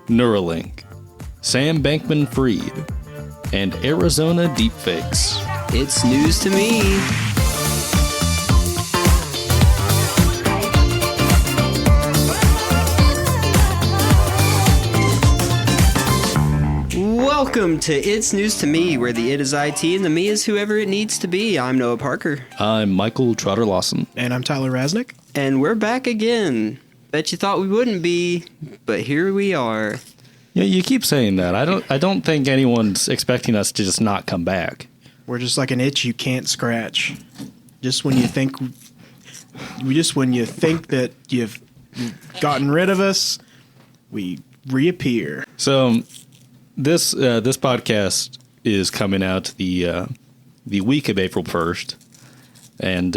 Neuralink, Sam Bankman-Fried, and Arizona deepfakes. It's news to me. Welcome to It's News to Me, where the it is IT and the me is whoever it needs to be. I'm Noah Parker. I'm Michael Trotter-Lawson. And I'm Tyler Rasnick. And we're back again. Bet you thought we wouldn't be, but here we are. Yeah, you keep saying that. I don't think anyone's expecting us to just not come back. We're just like an itch you can't scratch. Just when you think that you've gotten rid of us, we reappear. So this podcast is coming out the week of April 1st, and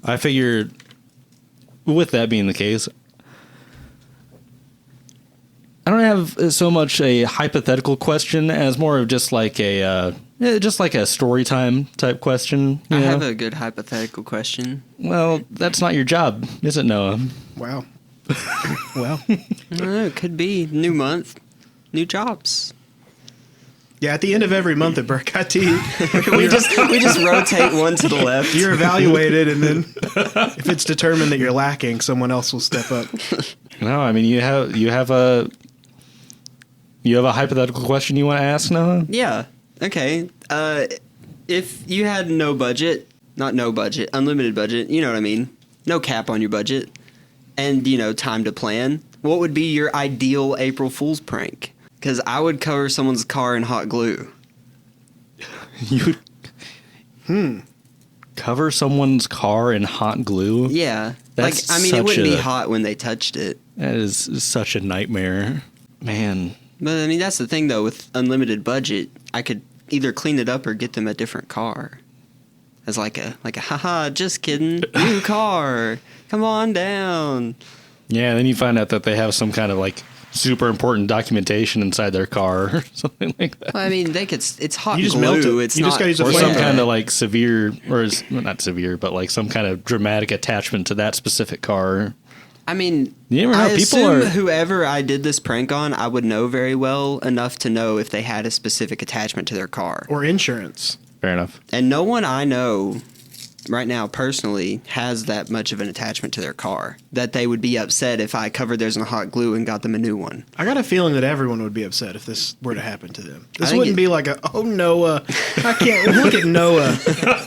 I figured, with that being the case, I don't have so much a hypothetical question as more of just like a story time type question. I have a good hypothetical question. Well, that's not your job, is it, Noah? Wow. Well, I don't know, it could be new month, new jobs. yeah. At the end of every month at Burk IT, we just rotate one to the left. you're evaluated, and then if it's determined that you're lacking, someone else will step up. No, I mean you have a hypothetical question you want to ask, Noah? Yeah. Okay. If you had unlimited budget, you know what I mean? No cap on your budget, and, time to plan, what would be your ideal April Fool's prank? Because I would cover someone's car in hot glue. You cover someone's car in hot glue? Yeah. That's it wouldn't be hot when they touched it. That is such a nightmare. Man. But, that's the thing, though. With unlimited budget, I could either clean it up or get them a different car. As like a haha, just kidding, new car. Come on down. Yeah, then you find out that they have some kind of super important documentation inside their car or something like that. Well, it's hot You just glue. melt it. It's You not, just gotta use a Or flame some gun. kind of severe, not severe, but some kind of dramatic attachment to that specific car. You never know. I People assume are- whoever I did this prank on, I would know very well enough to know if they had a specific attachment to their car. Or insurance. Fair enough. And no one I know right now personally has that much of an attachment to their car that they would be upset if I covered theirs in hot glue and got them a new one. I got a feeling that everyone would be upset if this were to happen to them. This think wouldn't be like oh, Noah, I can't look at Noah.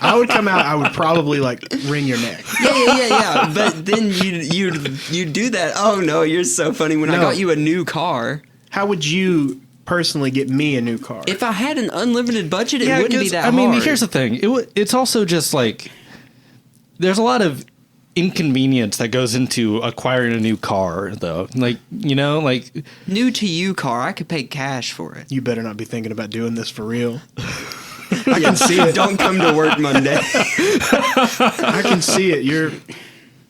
I would come out, I would probably wring your neck. Yeah. But then you do that. Oh no, you're so funny. When I No. got you a new car. How would you personally get me a new car? If I had an unlimited budget, it wouldn't be that hard. Here's the thing. It's also just there's a lot of inconvenience that goes into acquiring a new car, though. New to you car, I could pay cash for it. You better not be thinking about doing this for real. I can see it. Don't come to work Monday. I can see it.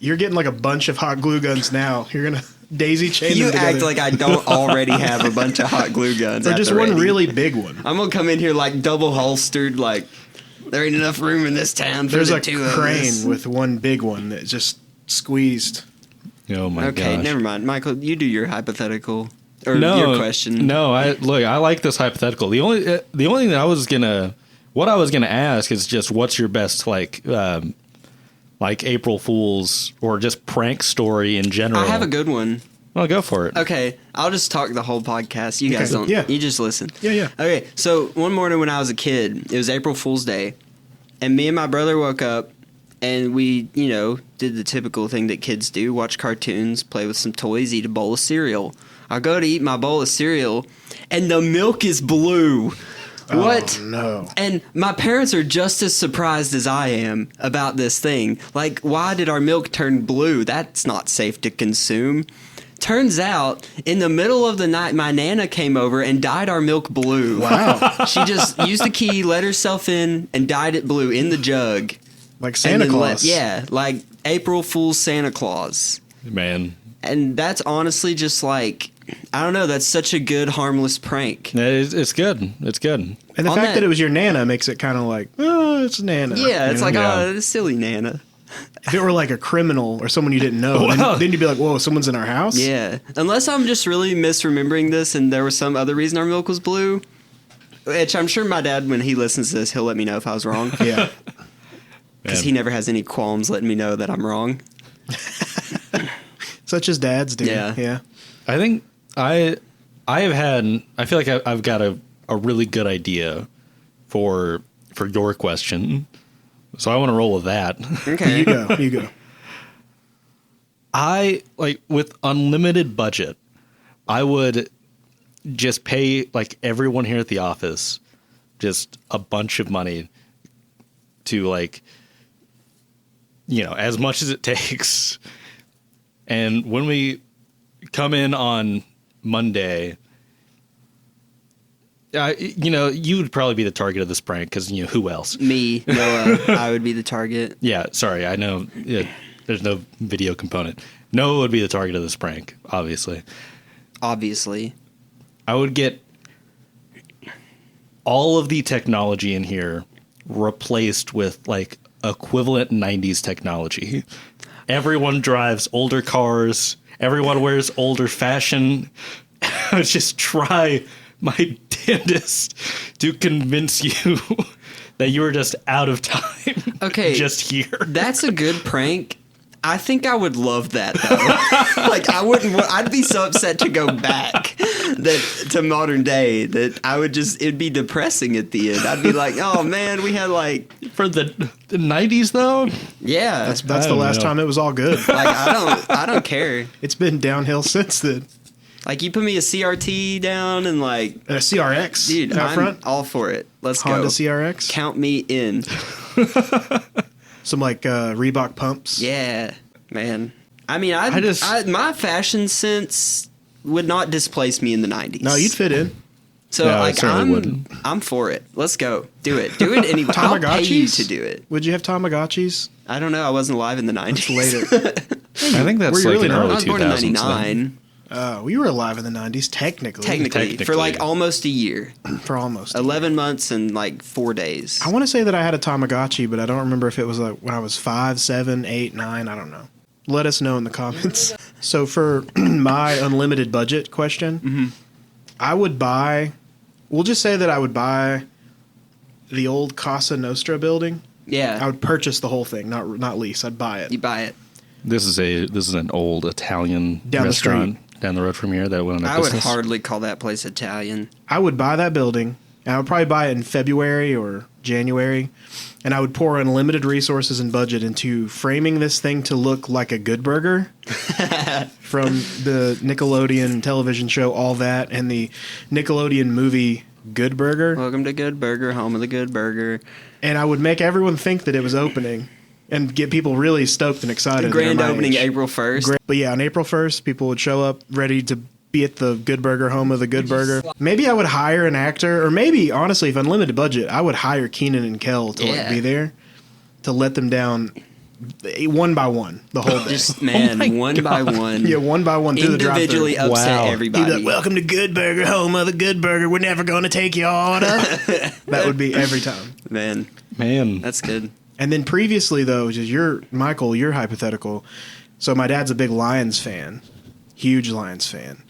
You're getting a bunch of hot glue guns now. You're gonna daisy chain You them together. act like I don't already have a bunch of hot glue guns. or at just the one ready. really big one. I'm gonna come in here double holstered, there ain't enough room in this town for There's the a two of us. crane with one big one that just squeezed. Oh my gosh. Okay, never mind. Michael, you do your hypothetical or No, your question. No, I like this hypothetical. The only thing that I was gonna ask is just what's your best April Fool's or just prank story in general. I have a good one. Well, go for it. Okay, I'll just talk the whole podcast. You guys don't. Yeah. You just listen. Yeah. Okay, so one morning when I was a kid, it was April Fool's Day, and me and my brother woke up, and we, did the typical thing that kids do: watch cartoons, play with some toys, eat a bowl of cereal. I go to eat my bowl of cereal, and the milk is blue. What? Oh, no. And my parents are just as surprised as I am about this thing. Why did our milk turn blue? That's not safe to consume. Turns out, in the middle of the night, my Nana came over and dyed our milk blue. Wow. She just used the key, let herself in, and dyed it blue in the jug. Like Santa And then Claus. like April Fool's Santa Claus. Man. And that's honestly just I don't know, that's such a good, harmless prank. It's good. It's good. And the On fact that- that it was your Nana makes it kind of oh, it's Nana. Yeah, it's You know? oh, silly Nana. If it were like a criminal or someone you didn't know, then you'd be like, whoa, someone's in our house? Yeah. Unless I'm just really misremembering this and there was some other reason our milk was blue. Which I'm sure my dad, when he listens to this, he'll let me know if I was wrong. Yeah. Because he never has any qualms letting me know that I'm wrong. Such as dads do. Yeah. I think I feel like I've got a really good idea for your question. So I want to roll with that. Okay. You go. I with unlimited budget, I would just pay like everyone here at the office just a bunch of money to as much as it takes. And when we come in on Monday, you would probably be the target of this prank because who else? Me, Noah. I would be the target. Yeah, sorry, I know. Yeah, there's no video component. Noah would be the target of this prank, obviously. I would get all of the technology in here replaced with equivalent 90s technology. Everyone drives older cars. Everyone wears older fashion. I would just try my damnedest to convince you that you were just out of time. Okay. Just here. That's a good prank. I think I would love that though. I'd be so upset to go back to modern day that it'd be depressing at the end. I'd be like, oh man, we had for the 90s though? Yeah. That's the last time it was all good. I don't care. It's been downhill since then. You put me a CRT down and a CRX, dude, out I'm front. all for it. Let's Honda go. CRX. Count me in. Some Reebok pumps. Yeah, man. I mean, my fashion sense would not displace me in the 90s. No, you'd fit in. So No, I certainly wouldn't. I'm for it. Let's go. Do it. Do it anyway. I'll pay you to do it. Would you have Tamagotchis? I don't know. I wasn't alive in the 90s. Later. I think that's Were you really in not? early I was born in 2000s. 99. We were alive in the 90s, technically. Technically. For almost a year. For almost. 11 months and 4 days. I want to say that I had a Tamagotchi, but I don't remember if it was when I was 5, 7, 8, 9. I don't know. Let us know in the comments. So for my unlimited budget question, I would buy... We'll just say that I would buy the old Casa Nostra building. Yeah. I would purchase the whole thing, not lease. I'd buy it. You buy it. This is an old Italian Down the restaurant down the road from here that went out of I would business. hardly call that place Italian. I would buy that building, and I would probably buy it in February or January, and I would pour unlimited resources and budget into framing this thing to look like a Good Burger from the Nickelodeon television show All That and the Nickelodeon movie Good Burger. Welcome to Good Burger, home of the Good Burger. And I would make everyone think that it was opening and get people really stoked and excited. Grand opening April 1st. But yeah, on April 1st, people would show up ready to be at the Good Burger, home of the Good Burger. Maybe I would hire an actor, or maybe, honestly, if unlimited budget, I would hire Keenan and Kel to be there to let them down one by one the whole day. Just, man, one by one. Yeah, one by one through the drive-thru. Individually upset everybody. He'd be like, welcome to Good Burger, home of the Good Burger. We're never going to take your order. That would be every time. Man. That's good. And then previously, though, just Michael, you're hypothetical. So my dad's a big Lions fan. Huge Lions fan.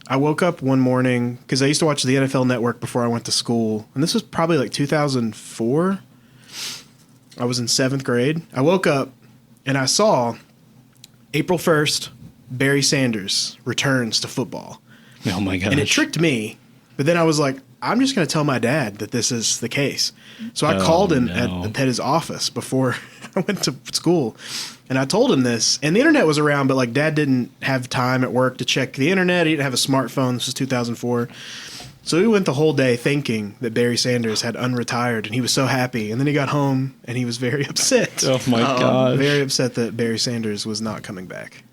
I woke up one morning, because I used to watch the NFL Network before I went to school. And this was probably 2004. I was in 7th grade. I woke up, and I saw April 1st, Barry Sanders returns to football. Oh, my gosh. And it tricked me. But then I was like, I'm just going to tell my dad that this is the case. So I called him at his office before I went to school. And I told him this. And the internet was around, but Dad didn't have time at work to check the internet. He didn't have a smartphone. This was 2004. So we went the whole day thinking that Barry Sanders had unretired. And he was so happy. And then he got home and he was very upset. Oh, my God. Very upset that Barry Sanders was not coming back.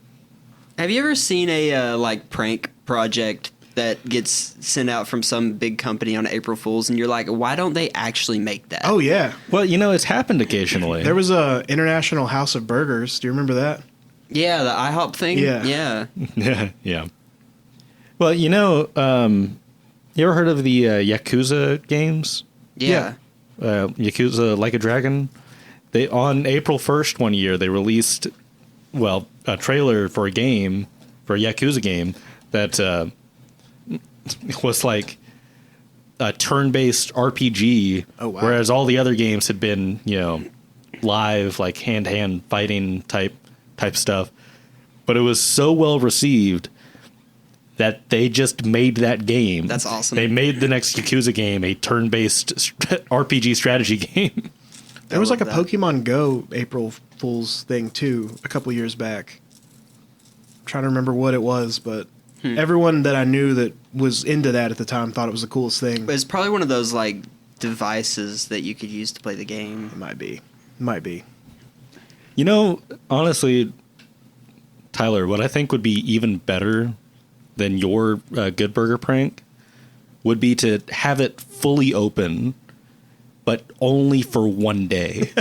Have you ever seen a prank project that gets sent out from some big company on April Fool's, and you're like, why don't they actually make that? Oh, yeah. Well, it's happened occasionally. There was a International House of Burgers. Do you remember that? Yeah, the IHOP thing? Yeah. Yeah, yeah. Well, you ever heard of the Yakuza games? Yeah. Yakuza Like a Dragon? they on April 1st one year they released a trailer for a game, for a Yakuza game that was like a turn-based RPG, Oh, wow. whereas all the other games had been, live, like hand-to-hand fighting type stuff. But it was so well received that they just made that game. That's awesome. They made the next Yakuza game a turn-based RPG strategy game. There was like a that. Pokemon Go April Fool's thing too a couple years back. I'm trying to remember what it was, but everyone that I knew that was into that at the time thought it was the coolest thing. It's probably one of those like devices that you could use to play the game. It might be. Might be. Honestly, Tyler, what I think would be even better than your Good Burger prank would be to have it fully open, but only for one day.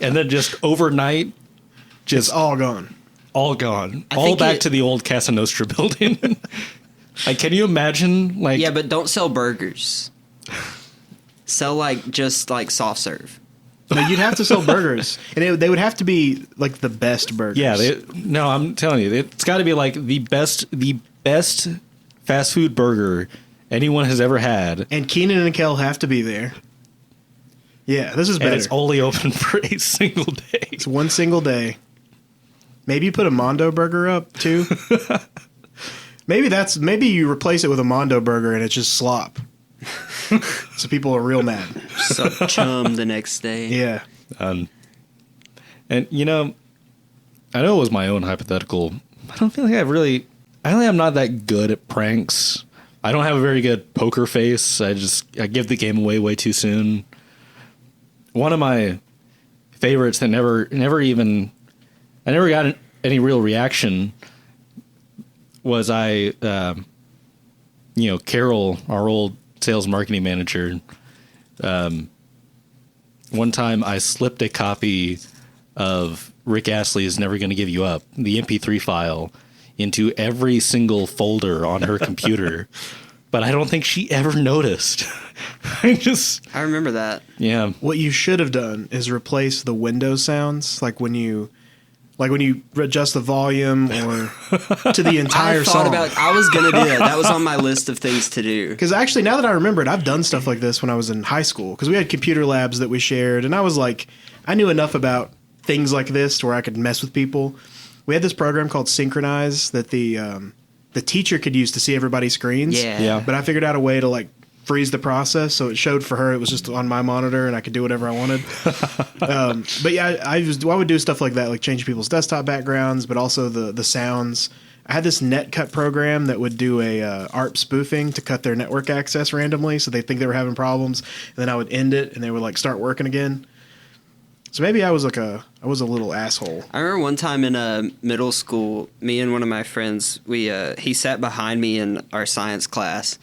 And then just overnight, It's all gone. all gone. I All think back to the old Casa Nostra building. Like, can you imagine? Like, Yeah, but don't sell burgers. Sell just soft serve. No, you'd have to sell burgers, and they would have to be like the best burgers. yeah, no, I'm telling you, it's got to be like the best fast food burger anyone has ever had. And Keenan and Kel have to be there. Yeah, this is better. And it's only open for a single day. It's one single day. Maybe you put a Mondo burger up too. Maybe you replace it with a Mondo burger and it's just slop. So people are real mad. So chum the next day. Yeah. And I know it was my own hypothetical. I don't feel like I'm not that good at pranks. I don't have a very good poker face. I give the game away way too soon. One of my favorites that I never got any real reaction was Carol, our old sales marketing manager. One time I slipped a copy of Rick Astley's Never Gonna Give You Up, the MP3 file, into every single folder on her computer, but I don't think she ever noticed. I remember that. Yeah. What you should have done is replace the Windows sounds, like when you adjust the volume or to the entire song. I was gonna do that. That was on my list of things to do. Because actually, now that I remember it, I've done stuff like this when I was in high school. Because we had computer labs that we shared, and I knew enough about things like this to where I could mess with people. We had this program called Synchronize that the teacher could use to see everybody's screens. Yeah. But I figured out a way to freeze the process, so it showed for her it was just on my monitor and I could do whatever I wanted. But yeah, I would do stuff like that, like change people's desktop backgrounds, but also the sounds. I had this netcut program that would do a ARP spoofing to cut their network access randomly, so they think they were having problems, and then I would end it and they would start working again. So maybe I was a little asshole. I remember one time in middle school, me and one of my friends, he sat behind me in our science class.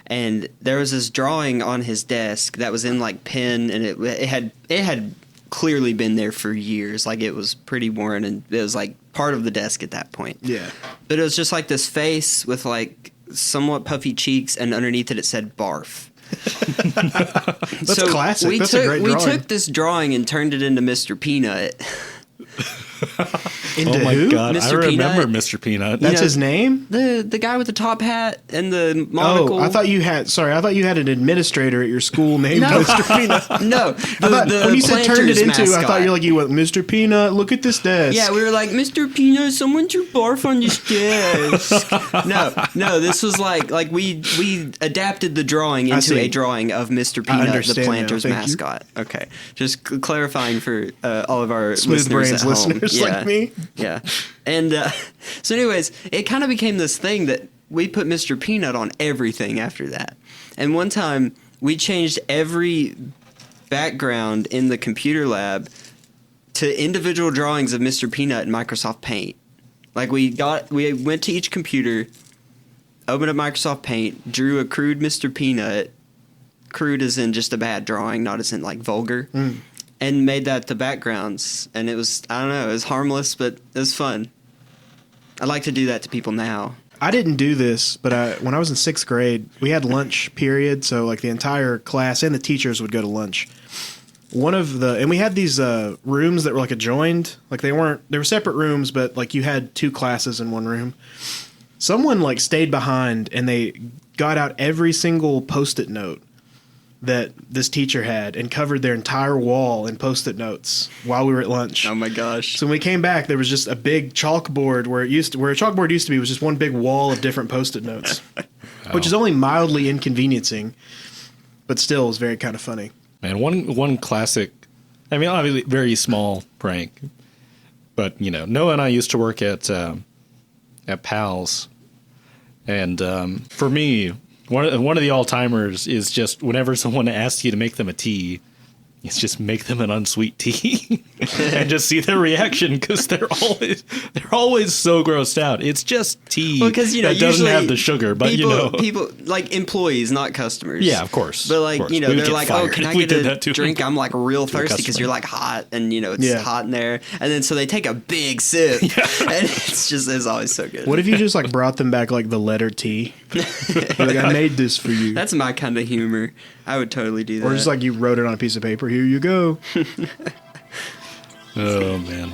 And there was this drawing on his desk that was in pen, and it had clearly been there for years. It was pretty worn, and it was part of the desk at that point. Yeah. But it was just this face with somewhat puffy cheeks, and underneath it said barf. That's classic. That's a great drawing. We took this drawing and turned it into Mr. Peanut. Into oh my who? God, Mr. I remember Peanut? Mr. Peanut. That's his name? The guy with the top hat and the monocle. Oh, I thought you had an administrator at your school named Mr. Peanut. No, When you said turned it into, mascot. I thought you went, Mr. Peanut, look at this desk. Yeah, we were like, Mr. Peanut, someone threw barf on this desk. No, this was we adapted the drawing into a drawing of Mr. Peanut, the planter's mascot. Okay, just clarifying for all of our Smooth brains listeners like me. Yeah, and so anyways, it kind of became this thing that we put Mr. Peanut on everything after that. And one time we changed every background in the computer lab to individual drawings of Mr. Peanut in Microsoft Paint. We went to each computer, opened up Microsoft Paint, drew a crude Mr. Peanut, crude as in just a bad drawing, not as in vulgar, and made that the backgrounds. And it was, I don't know, it was harmless, but it was fun. I'd like to do that to people now. I didn't do this, but when I was in 6th grade, we had lunch period, so the entire class and the teachers would go to lunch. and we had these rooms that were like adjoined, like they were separate rooms, but like you had 2 classes in one room. Someone like stayed behind and they got out every single Post-it note that this teacher had and covered their entire wall in Post-it notes while we were at lunch. Oh my gosh. So when we came back, there was just a big chalkboard where a chalkboard used to be was just one big wall of different Post-it notes, which is only mildly inconveniencing, but still is very kind of funny. And one classic, I mean, obviously very small prank, but Noah and I used to work at Pal's, and for me, one of the all timers is just whenever someone asks you to make them a tea, it's just make them an unsweet tea and just see their reaction, because they're always so grossed out. It's just tea that doesn't have the sugar, but people like employees, not customers. Yeah, of course. But like they're like, fired. oh, can I get a drink? I'm like real thirsty because you're like hot and it's hot in there, and then so they take a big sip, and it's always so good. What if you just like brought them back like the letter T? Like, I made this for you. That's my kind of humor. I would totally do that. Or just like you wrote it on a piece of paper. Here you go. Oh, man.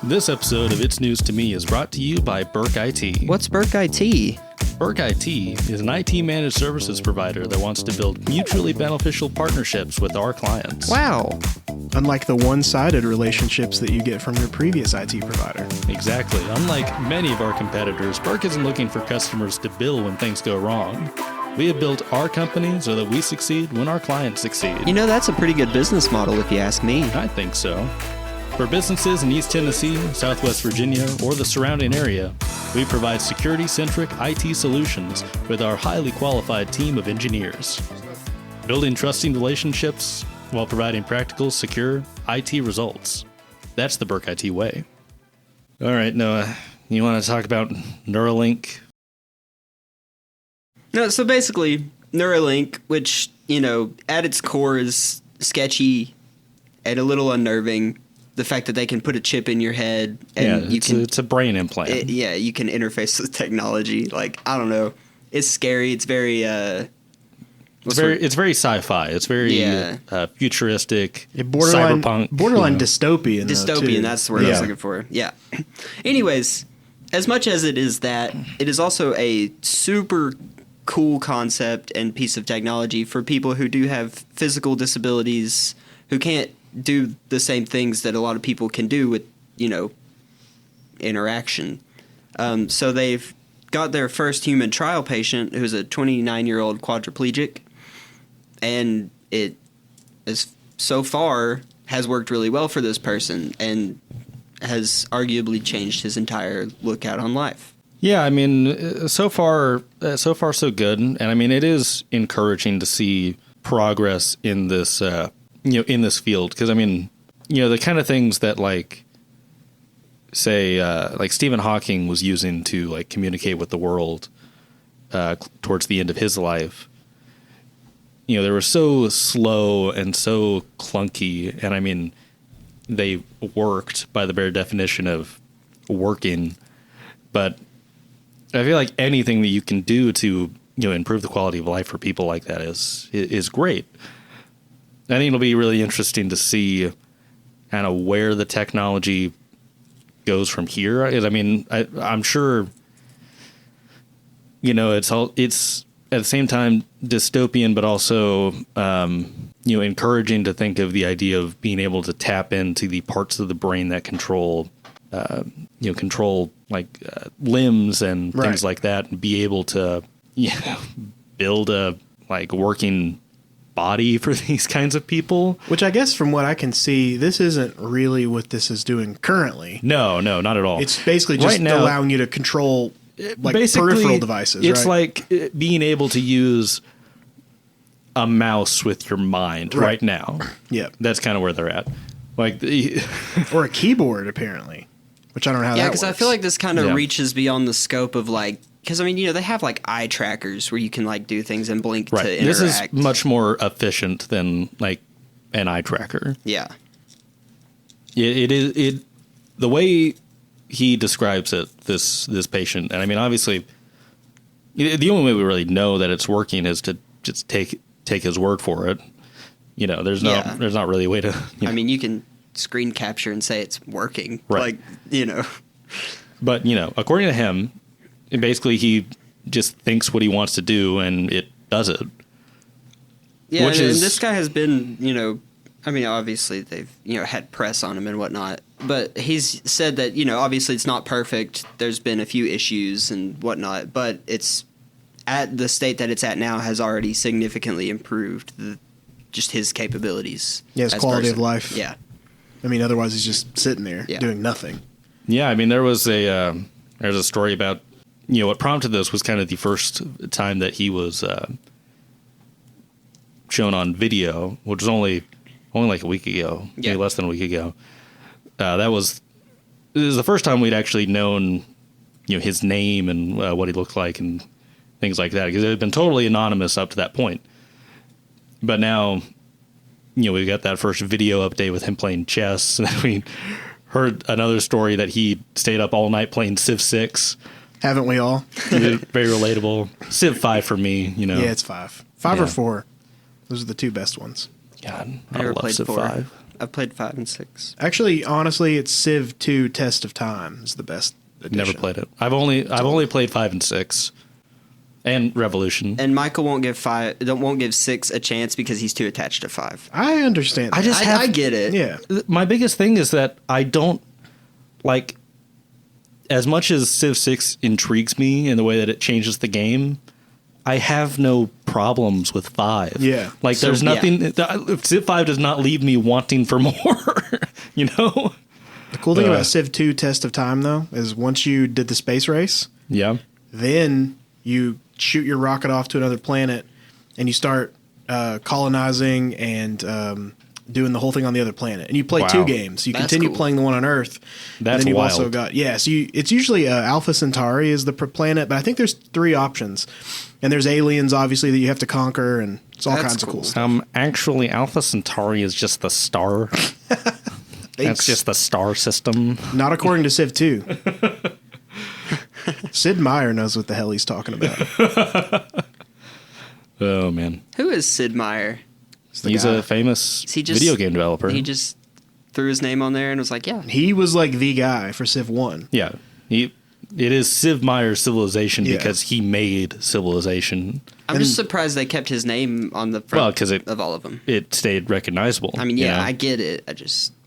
This episode of It's News to Me is brought to you by Burk IT. What's Burk IT? Burk IT is an IT managed services provider that wants to build mutually beneficial partnerships with our clients. Wow. Unlike the one-sided relationships that you get from your previous IT provider. Exactly. Unlike many of our competitors, Burk isn't looking for customers to bill when things go wrong. We have built our company so that we succeed when our clients succeed. That's a pretty good business model if you ask me. I think so. For businesses in East Tennessee, Southwest Virginia, or the surrounding area, we provide security-centric IT solutions with our highly qualified team of engineers. Building trusting relationships while providing practical, secure IT results. That's the Burk IT way. All right, Noah, you want to talk about Neuralink? No, so basically, Neuralink, which, at its core is sketchy and a little unnerving. The fact that they can put a chip in your head and it's a brain implant. You can interface with technology. Like, I don't know. It's scary. It's very it's very sci-fi. It's very futuristic, borderline, cyberpunk. Borderline dystopian. Dystopian, that's the word I was looking for. Yeah. Anyways, as much as it is that, it is also a super cool concept and piece of technology for people who do have physical disabilities, who can't do the same things that a lot of people can do with, interaction. So they've got their first human trial patient, who's a 29-year-old quadriplegic, and it is so far has worked really well for this person and has arguably changed his entire lookout on life. Yeah, I mean, so far so good, and I mean, it is encouraging to see progress in this in this field, because I mean, the kind of things that like Stephen Hawking was using to like communicate with the world towards the end of his life, they were so slow and so clunky, and I mean, they worked by the bare definition of working, but I feel like anything that you can do to improve the quality of life for people like that is great. I think it'll be really interesting to see kind of where the technology goes from here. I mean, I'm sure, it's at the same time dystopian, but also, encouraging to think of the idea of being able to tap into the parts of the brain that control like limbs and things like that, and be able to, build a like working body for these kinds of people. Which I guess from what I can see, this isn't really what this is doing currently. No, not at all. It's basically just allowing you to control like peripheral devices. It's like being able to use a mouse with your mind right now. Yeah. That's kind of where they're at. Like or a keyboard, apparently. Which I don't know how that works. Yeah, because I feel like this kind of reaches beyond the scope of like, because I mean, they have like eye trackers where you can like do things and blink to interact. This is much more efficient than like an eye tracker. Yeah. It is the way he describes it, this patient, and I mean, obviously, the only way we really know that it's working is to just take his word for it. there's not really a way to. I mean, you can screen capture and say it's working, right. But according to him, basically he just thinks what he wants to do and it does it. Yeah, and this guy has been, I mean, obviously they've, had press on him and whatnot, but he's said that, obviously it's not perfect. There's been a few issues and whatnot, but it's at the state that it's at now has already significantly improved just his capabilities. Yeah, his quality of life. Yeah. I mean, otherwise he's just sitting there doing nothing. Yeah, I mean, there's a story about, what prompted this was kind of the first time that he was shown on video, which was only like a week ago, maybe less than a week ago. It was the first time we'd actually known, his name and what he looked like and things like that, because it had been totally anonymous up to that point. But now, we got that first video update with him playing chess, and we heard another story that he stayed up all night playing Civ 6. Haven't we all? Very relatable. Civ 5 for me, Yeah, it's 5. 5 or 4. Those are the two best ones. God, I never played Civ 4. 5. I've played 5 and 6. Actually, honestly, it's Civ 2 Test of Time is the best edition. Never played it. I've only played 5 and 6. And Revolution. And Michael won't give 6 a chance because he's too attached to 5. I understand that. I get it. Yeah. My biggest thing is that I don't like, as much as Civ 6 intrigues me in the way that it changes the game, I have no problems with 5. Yeah. Like, there's nothing. Civ 5 does not leave me wanting for more. The cool thing about Civ 2 Test of Time, though, is once you did the space race, then you shoot your rocket off to another planet and you start colonizing and doing the whole thing on the other planet. And you play 2 games. You continue playing the one on Earth. That's and then you've wild. also got, so it's usually Alpha Centauri is the planet, but I think there's 3 options. And there's aliens, obviously, that you have to conquer, and it's all kinds of cool stuff. Actually, Alpha Centauri is just the star. That's just the star system. Not according to Civ 2. Sid Meier knows what the hell he's talking about. Oh, man. Who is Sid Meier? He's a famous video game developer. He just threw his name on there and was like, yeah. He was like the guy for Civ 1. Yeah. It is Sid Meier's Civilization because he made Civilization. I'm just surprised they kept his name on the front of all of them. It stayed recognizable. I mean, I get it.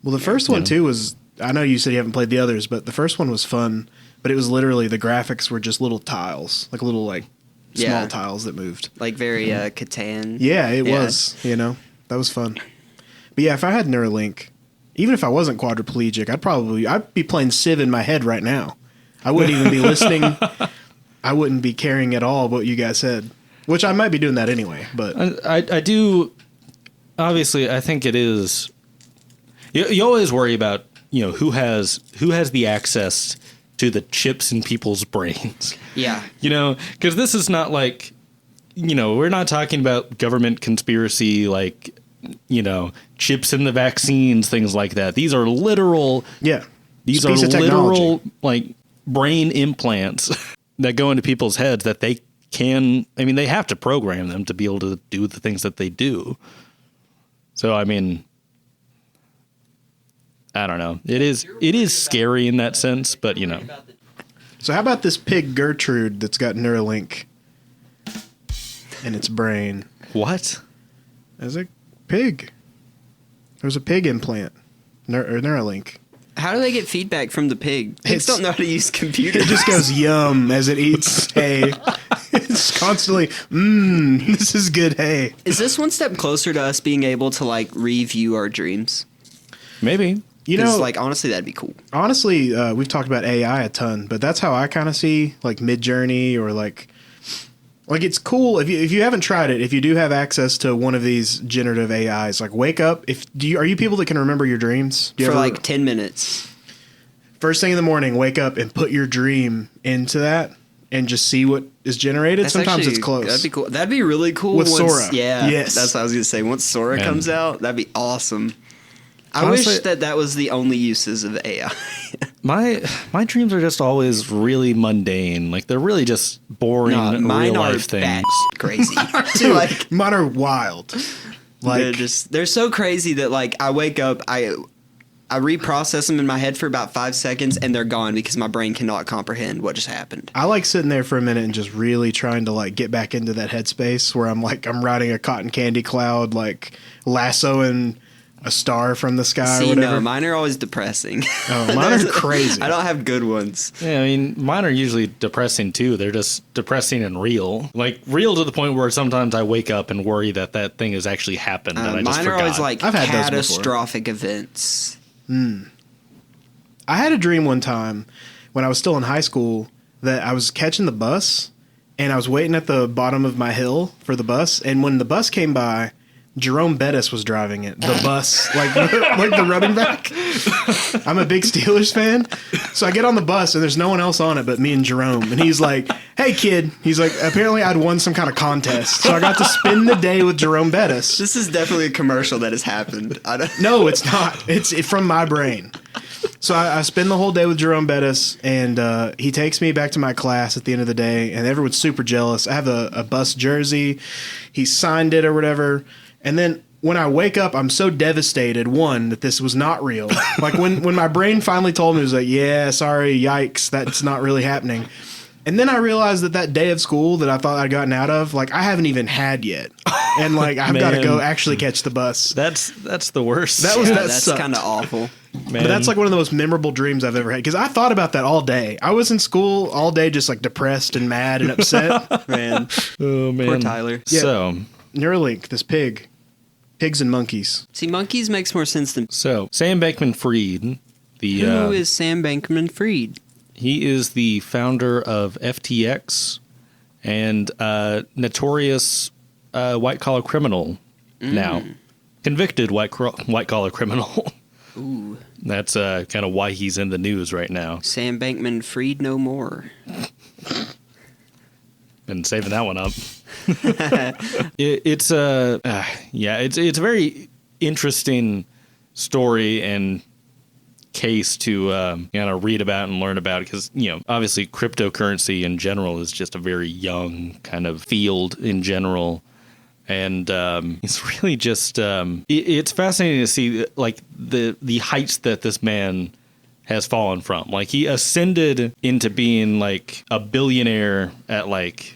Well, the first one, too, was... I know you said you haven't played the others, but the first one was fun. But it was literally... The graphics were just little tiles. Like little, small tiles that moved. Like very Catan. Yeah, it was. That was fun. But yeah, if I had Neuralink, even if I wasn't quadriplegic, I'd be playing Civ in my head right now. I wouldn't even be listening. I wouldn't be caring at all what you guys said, which I might be doing that anyway. But I do. Obviously, I think it is. You always worry about who has the access to the chips in people's brains. Yeah. Because this is not like we're not talking about government conspiracy like chips in the vaccines, things like that. These are literal. Yeah. These are literal brain implants that go into people's heads that they can. I mean, they have to program them to be able to do the things that they do. So, I mean, I don't know. It is scary in that sense, but So how about this pig Gertrude that's got Neuralink in its brain? What? There's a pig. There's a pig implant. Neuralink. How do they get feedback from the pig? Pigs don't know how to use computers. It just goes yum as it eats hay. It's constantly, this is good hay. Is this one step closer to us being able to review our dreams? Maybe. Honestly, that'd be cool. Honestly, we've talked about AI a ton, but that's how I kind of see Mid-Journey or it's cool if you haven't tried it. If you do have access to one of these generative AIs, wake up. Are you people that can remember your dreams? For 10 minutes. First thing in the morning, wake up and put your dream into that and just see what is generated. Sometimes it's close. That'd be cool. That'd be really cool with Sora. Yeah, yes, that's what I was gonna say. Once Sora comes out, that'd be awesome. I wish that was the only uses of AI. My dreams are just always really mundane. They're really just boring real life things. Crazy. Mine are wild. Like, they're so crazy that like I wake up, I reprocess them in my head for about 5 seconds and they're gone because my brain cannot comprehend what just happened. I like sitting there for a minute and just really trying to like get back into that headspace where I'm riding a cotton candy cloud, like lassoing a star from the sky. See, or whatever. no, mine are always depressing. Oh, mine are crazy. I don't have good ones. Yeah, I mean, mine are usually depressing too. They're just depressing and real. Like, real to the point where sometimes I wake up and worry that thing has actually happened and I just Mine forgot. are always like I've had those before. catastrophic events. I had a dream one time when I was still in high school that I was catching the bus and I was waiting at the bottom of my hill for the bus. And when the bus came by, Jerome Bettis was driving it. The bus, like the running back. I'm a big Steelers fan. So I get on the bus and there's no one else on it but me and Jerome. And he's like, hey, kid. He's like, apparently I'd won some kind of contest. So I got to spend the day with Jerome Bettis. This is definitely a commercial that has happened. No, it's not. It's from my brain. So I spend the whole day with Jerome Bettis, and he takes me back to my class at the end of the day, and everyone's super jealous. I have a bus jersey. He signed it or whatever. And then when I wake up, I'm so devastated, one, that this was not real. Like when my brain finally told me, it was like, yeah, sorry, yikes, that's not really happening. And then I realized that day of school that I thought I'd gotten out of, like, I haven't even had yet. And, like, I've got to go actually catch the bus. That's the worst. That's kind of awful. Man. But that's like one of the most memorable dreams I've ever had. Because I thought about that all day. I was in school all day just, like, depressed and mad and upset. Man. Oh, man. Poor Tyler. Yeah. So, Neuralink, this pig. Pigs and monkeys. See, monkeys makes more sense than... Sam Bankman-Fried, Who is Sam Bankman-Fried? He is the founder of FTX and notorious white-collar criminal now. Convicted white-collar criminal. Ooh. That's kind of why he's in the news right now. Sam Bankman-Fried no more. Been saving that one up. It's a very interesting story and case to read about and learn about because obviously cryptocurrency in general is just a very young kind of field in general, and it's really just it's fascinating to see like the heights that this man has fallen from. Like, he ascended into being like a billionaire at like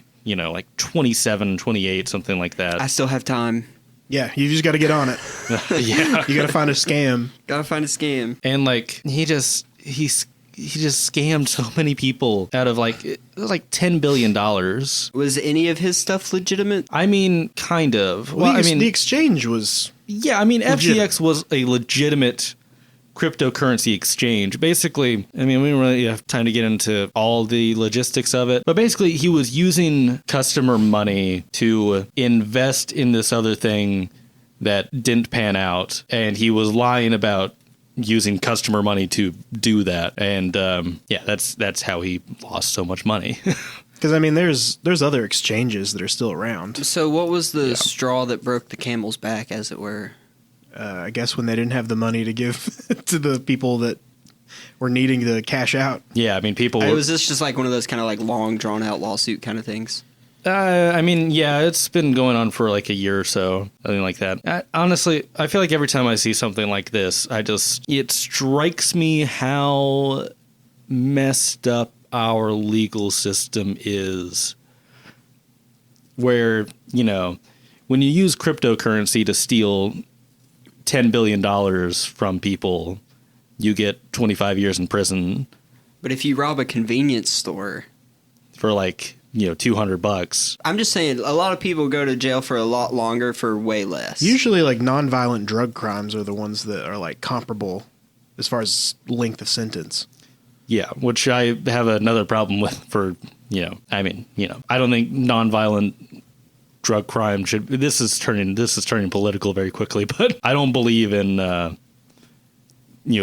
27, 28, something like that. I still have time. Yeah, you just got to get on it. Yeah. You got to find a scam. Gotta find a scam. And like he just scammed so many people out of like it was like $10 billion. Was any of his stuff legitimate? I mean, kind of. Well, the exchange was... Yeah, I mean, legitimate. FTX was a legitimate cryptocurrency exchange. Basically, I mean, we don't really have time to get into all the logistics of it, but basically he was using customer money to invest in this other thing that didn't pan out, and he was lying about using customer money to do that. And that's how he lost so much money. Because, I mean, there's other exchanges that are still around. So what was the straw that broke the camel's back, as it were? I guess when they didn't have the money to give to the people that were needing to cash out. Yeah, I mean, Was this just like one of those kind of like long, drawn-out lawsuit kind of things? I mean, yeah, it's been going on for like a year or so, something like that. Honestly, I feel like every time I see something like this, it strikes me how messed up our legal system is. Where, when you use cryptocurrency to steal $10 billion from people, you get 25 years in prison. But if you rob a convenience store for like, $200. I'm just saying, a lot of people go to jail for a lot longer for way less. Usually, like, nonviolent drug crimes are the ones that are, like, comparable as far as length of sentence. Yeah, which I have another problem with for, I don't think nonviolent drug crime should. This is turning political very quickly, but I don't believe in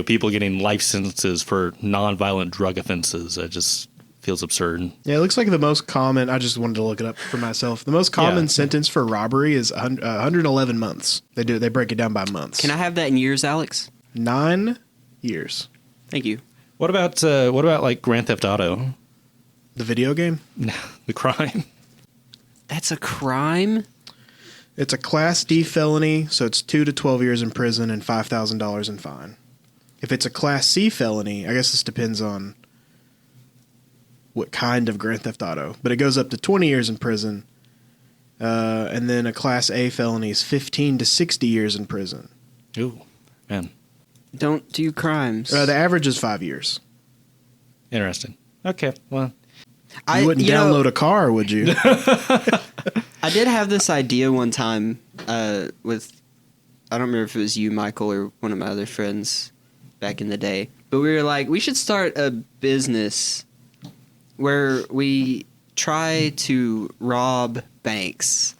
people getting life sentences for nonviolent drug offenses. It just feels absurd. Yeah, it looks like the most common. I just wanted to look it up for myself. The most common sentence for robbery is 111 months. They break it down by months. Can I have that in years, Alex? 9 years. Thank you. What about like Grand Theft Auto? The video game? No, the crime. That's a crime? It's a Class D felony, so it's 2 to 12 years in prison and $5,000 in fine. If it's a Class C felony, I guess this depends on what kind of Grand Theft Auto, but it goes up to 20 years in prison. And then a Class A felony is 15 to 60 years in prison. Ooh, man. Don't do crimes. The average is 5 years. Interesting. Okay, well. You wouldn't download a car, would you? I did have this idea one time with, I don't remember if it was you, Michael, or one of my other friends back in the day. But we were like, we should start a business where we try to rob banks.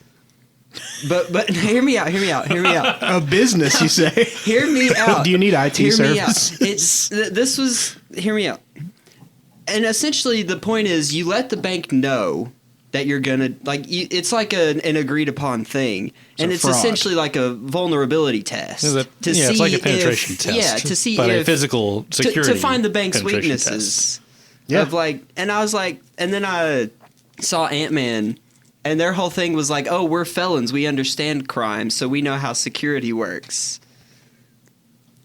But hear me out. A business, you say? Hear me out. Do you need IT Hear services? Hear me out. And essentially the point is you let the bank know that you're gonna it's like an agreed upon thing, and it's fraud. essentially like a vulnerability test It's like a penetration test. Yeah, to see but if a physical security to find the bank's penetration weaknesses. test. Yeah. Of and I was like, and then I saw Ant-Man, and their whole thing was like, oh, we're felons, we understand crime, so we know how security works.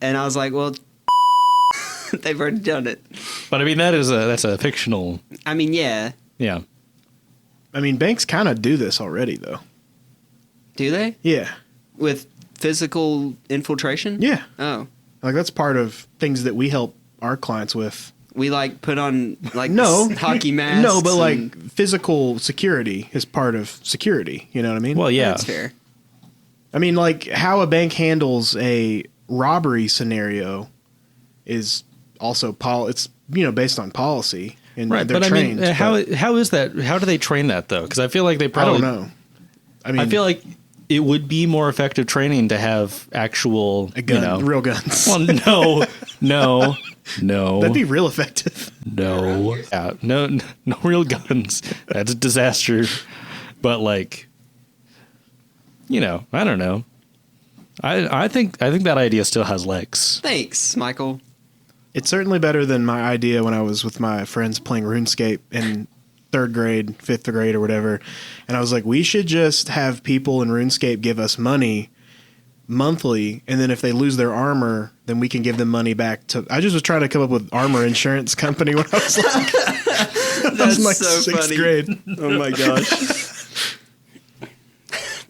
And I was like, well, they've already done it. But I mean, that's a fictional. I mean, yeah. Yeah. I mean, banks kind of do this already, though. Do they? Yeah. With physical infiltration? Yeah. Oh. Like, that's part of things that we help our clients with. We put on No. hockey masks. No, but and- physical security is part of security. You know what I mean? Well, yeah. That's fair. I mean, how a bank handles a robbery scenario is also it's based on policy. And Right, they're but trained. I mean, how is that? How do they train that though? Because I feel like they I probably. don't know. I mean, I feel like it would be more effective training to have actual a gun, real guns. Well, no. That'd be real effective. No, yeah, no real guns. That's a disaster. But I don't know. I think that idea still has legs. Thanks, Michael. It's certainly better than my idea when I was with my friends playing RuneScape in 3rd grade, 5th grade, or whatever. And I was like, we should just have people in RuneScape give us money monthly, and then if they lose their armor, then we can give them money back to. I just was trying to come up with armor insurance company when I was That's so 6th funny. grade. Oh my gosh.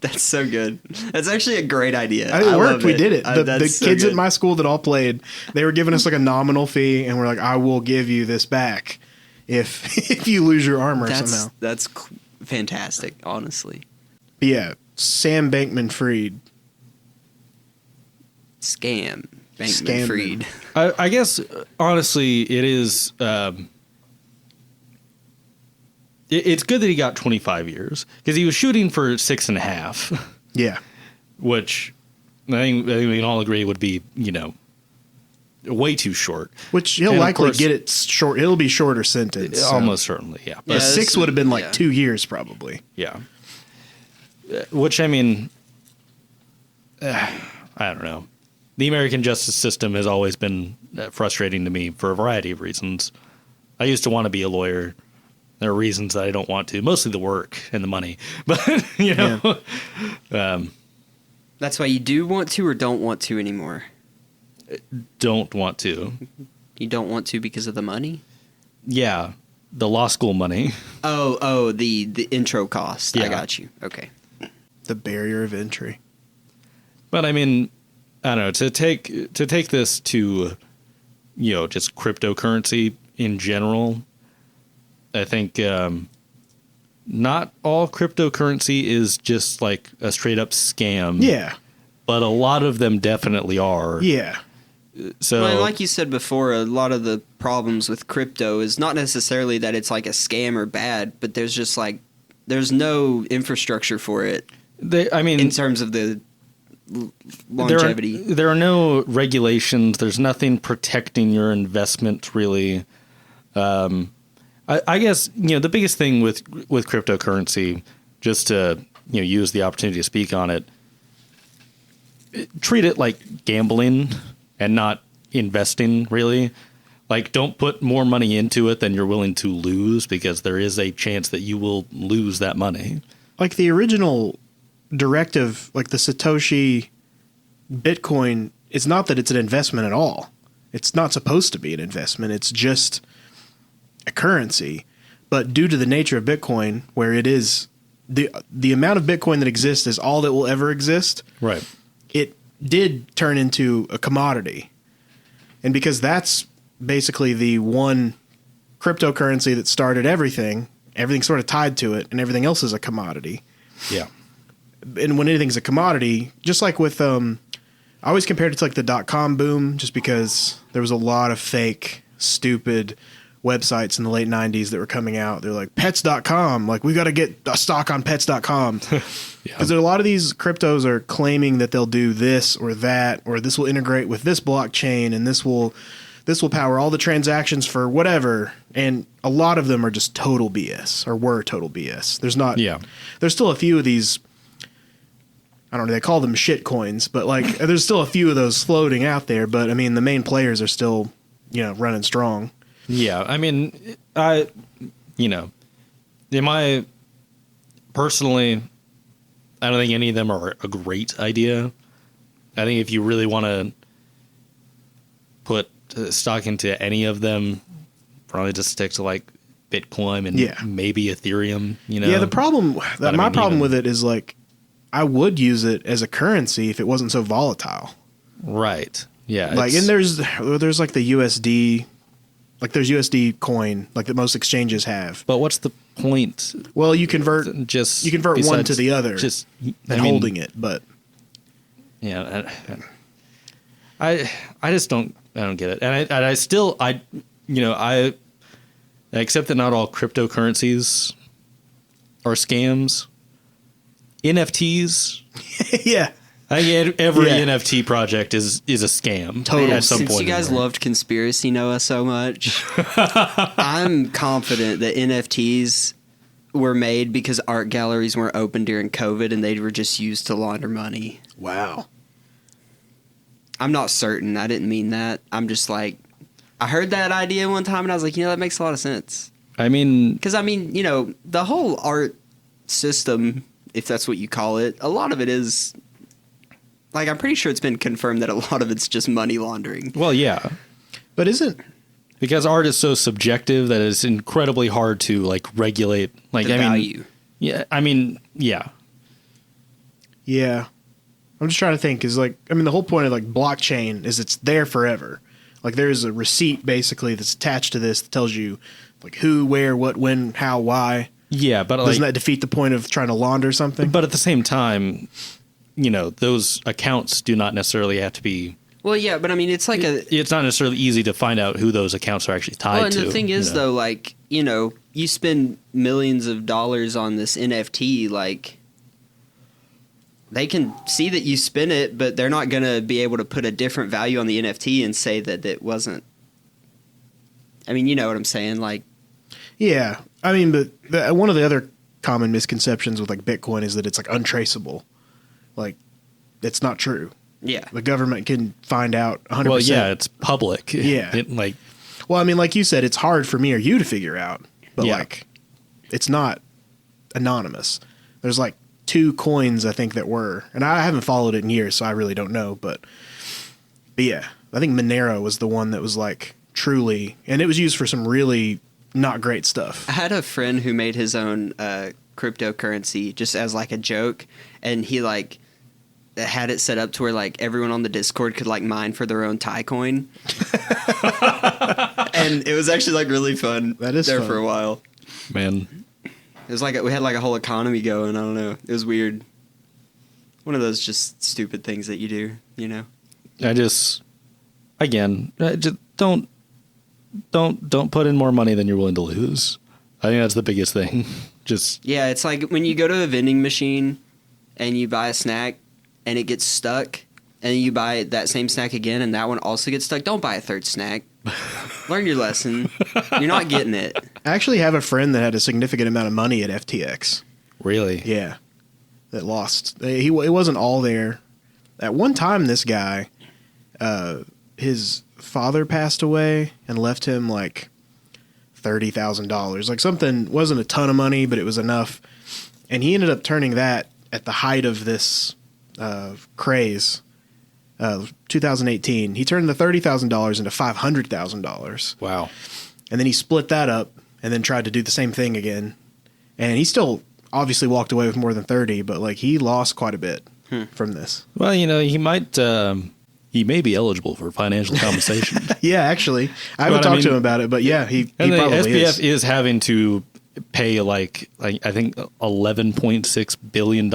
That's so good. That's actually a great idea. It worked. love We did it. The That's so kids good. at my school that all played, they were giving us a nominal fee, and we're like, I will give you this back if you lose your armor somehow. That's fantastic, honestly. But yeah, Sam Bankman-Fried. Scam. Scam Bankman-Fried. I guess honestly, it is. It's good that he got 25 years because he was shooting for 6.5. Yeah. Which I think we can all agree would be way too short. Which he'll And of likely course- get it short. It'll be shorter sentence. so. Almost certainly, yeah. But Yeah, 6 this- would have been yeah. 2 years probably. Yeah. Which, I mean, I don't know. The American justice system has always been frustrating to me for a variety of reasons. I used to want to be a lawyer. There are reasons that I don't want to, mostly the work and the money. But, That's why you do want to or don't want to anymore. don't want to. You don't want to because of the money? Yeah. The law school money. Oh, the intro cost. I Yeah. got you. Okay. The barrier of entry. But I mean, I don't know, to take this to, just cryptocurrency in general, I think not all cryptocurrency is just like a straight up scam. Yeah. But a lot of them definitely are. Yeah. So Well, like you said before, a lot of the problems with crypto is not necessarily that it's like a scam or bad, but there's no infrastructure for it in terms of the longevity. There are no regulations. There's nothing protecting your investment, really. I guess the biggest thing with cryptocurrency, just to use the opportunity to speak on it, treat it like gambling and not investing. Really, don't put more money into it than you're willing to lose, because there is a chance that you will lose that money. Like the original directive, like the Satoshi Bitcoin, it's not that it's an investment at all. It's not supposed to be an investment. It's just a currency. But due to the nature of Bitcoin, where it is the amount of Bitcoin that exists is all that will ever exist. Right. It did turn into a commodity. And because that's basically the one cryptocurrency that started everything, everything's sort of tied to it, and everything else is a commodity. Yeah. And when anything's a commodity, just like with, I always compared it to like the .com boom, just because there was a lot of fake, stupid websites in the late 90s that were coming out. They're like, pets.com, like we got to get a stock on pets.com. Because a lot of these cryptos are claiming that they'll do this or that, or this will integrate with this blockchain, and this will power all the transactions for whatever. And a lot of them are just total BS, or were total BS. There's not, there's still a few of these, I don't know, they call them shit coins, but like there's still a few of those floating out there. But I mean, the main players are still, running strong. Yeah. I mean, personally, I don't think any of them are a great idea. I think if you really want to put stock into any of them, probably just stick to like Bitcoin and maybe Ethereum, Yeah, my problem with it is like, I would use it as a currency if it wasn't so volatile. Right. Yeah. Like, and there's like the USD, like there's USD coin, like that most exchanges have. But what's the point? Well, you convert one to the other, holding it. But yeah, I just don't get it, and I still accept that not all cryptocurrencies are scams. NFTs, yeah. I get every NFT project is a scam. Totally. At some point. Since you guys loved Conspiracy Noah so much, I'm confident that NFTs were made because art galleries weren't open during COVID and they were just used to launder money. Wow. I'm not certain. I didn't mean that. I'm just like, I heard that idea one time and I was like, that makes a lot of sense. I mean, because the whole art system, if that's what you call it, a lot of it is, like, I'm pretty sure it's been confirmed that a lot of it's just money laundering. Well, yeah. But because art is so subjective that it's incredibly hard to, like, regulate. Like, the value. Yeah. I mean, yeah. Yeah. I'm just trying to think, is like, I mean, the whole point of like blockchain is it's there forever. Like, there's a receipt basically that's attached to this that tells you like who, where, what, when, how, why. Yeah, but doesn't that defeat the point of trying to launder something? But at the same time, those accounts do not necessarily have to be. Well, yeah, but I mean, it's like it's not necessarily easy to find out who those accounts are actually tied to. Well, and the thing is, though, like, you spend millions of dollars on this NFT, like, they can see that you spent it, but they're not going to be able to put a different value on the NFT and say that it wasn't. I mean, you know what I'm saying? Like, yeah. I mean, but one of the other common misconceptions with like Bitcoin is that it's like untraceable. Like, it's not true. Yeah. The government can find out 100%. Well, yeah, it's public. Yeah. Well, I mean, like you said, it's hard for me or you to figure out, but like, it's not anonymous. There's like 2 coins, I think, that were, and I haven't followed it in years, so I really don't know, but yeah, I think Monero was the one that was like truly, and it was used for some really not great stuff. I had a friend who made his own cryptocurrency just as like a joke, and he like had it set up to where like everyone on the Discord could like mine for their own Thai coin. And it was actually like really fun. That is there fun. For a while. Man. It was like we had like a whole economy going. I don't know. It was weird. One of those just stupid things that you do, just don't put in more money than you're willing to lose. I think that's the biggest thing. Yeah, it's like when you go to a vending machine and you buy a snack and it gets stuck, and you buy that same snack again and that one also gets stuck. Don't buy a third snack. Learn your lesson. You're not getting it. I actually have a friend that had a significant amount of money at FTX. Really? Yeah. That lost. It wasn't all there. At one time, this guy, his father passed away and left him like $30,000. Like something, wasn't a ton of money, but it was enough. And he ended up turning that at the height of this craze, 2018, he turned the $30,000 into $500,000. Wow. And then he split that up and then tried to do the same thing again. And he still obviously walked away with more than 30, but like he lost quite a bit from this. Well, he might he may be eligible for financial compensation. Yeah, actually. I haven't talked to him about it, but yeah, he and probably the SBF is. is having to pay like I think $11.6 billion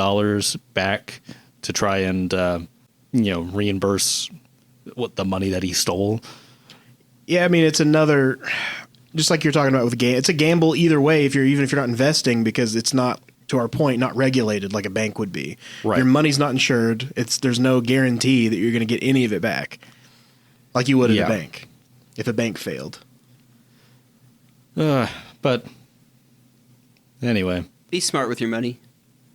back to try and reimburse what the money that he stole. Yeah, I mean, it's another, just like you're talking about with it's a gamble either way even if you're not investing, because it's not, to our point, not regulated like a bank would be. Right. Your money's not insured. There's no guarantee that you're going to get any of it back like you would at a bank if a bank failed. But anyway. Be smart with your money.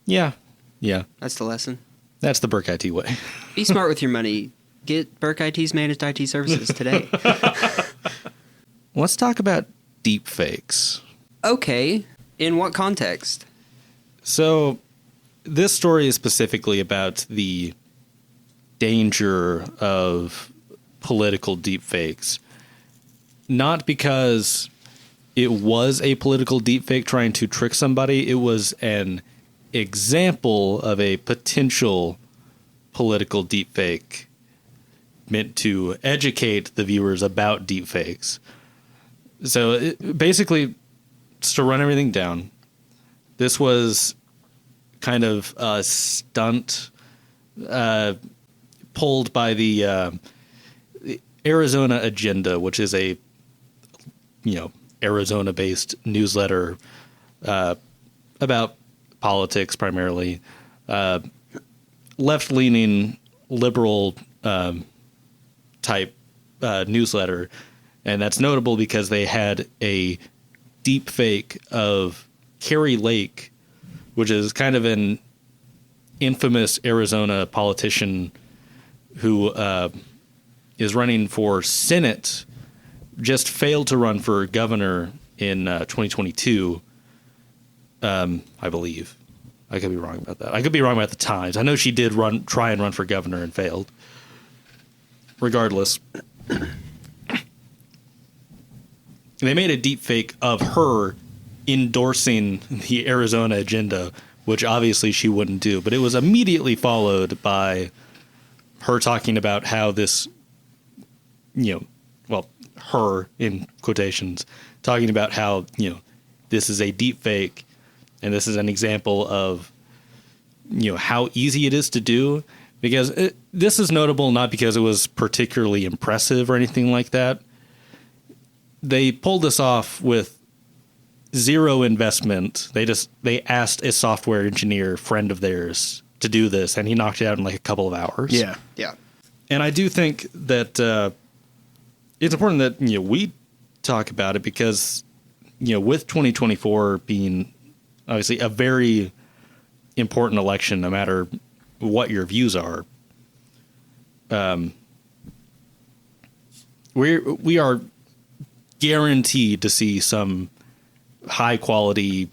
Yeah. Yeah. That's the lesson. That's the Burk IT way. Be smart with your money. Get Burk IT's managed IT services today. Let's talk about deepfakes. Okay. In what context? So this story is specifically about the danger of political deepfakes. Not because it was a political deepfake trying to trick somebody. It was an example of a potential political deepfake meant to educate the viewers about deepfakes. So basically, just to run everything down, this was kind of a stunt pulled by the Arizona Agenda, which is a Arizona-based newsletter about politics primarily, left-leaning liberal type newsletter, and that's notable because they had a deep fake of Carrie Lake, which is kind of an infamous Arizona politician who is running for Senate, just failed to run for governor in 2022, I believe. I could be wrong about that. I could be wrong about the times. I know she did try and run for governor and failed. Regardless, they made a deep fake of her endorsing the Arizona Agenda, which obviously she wouldn't do. But it was immediately followed by her talking about how this, her in quotations, talking about how, this is a deep fake and this is an example of, how easy it is to do. Because this is notable not because it was particularly impressive or anything like that. They pulled this off with zero investment. They asked a software engineer friend of theirs to do this, and he knocked it out in like a couple of hours. Yeah, yeah. And I do think that it's important that we talk about it because with 2024 being obviously a very important election, no matter what your views are, we are guaranteed to see some high quality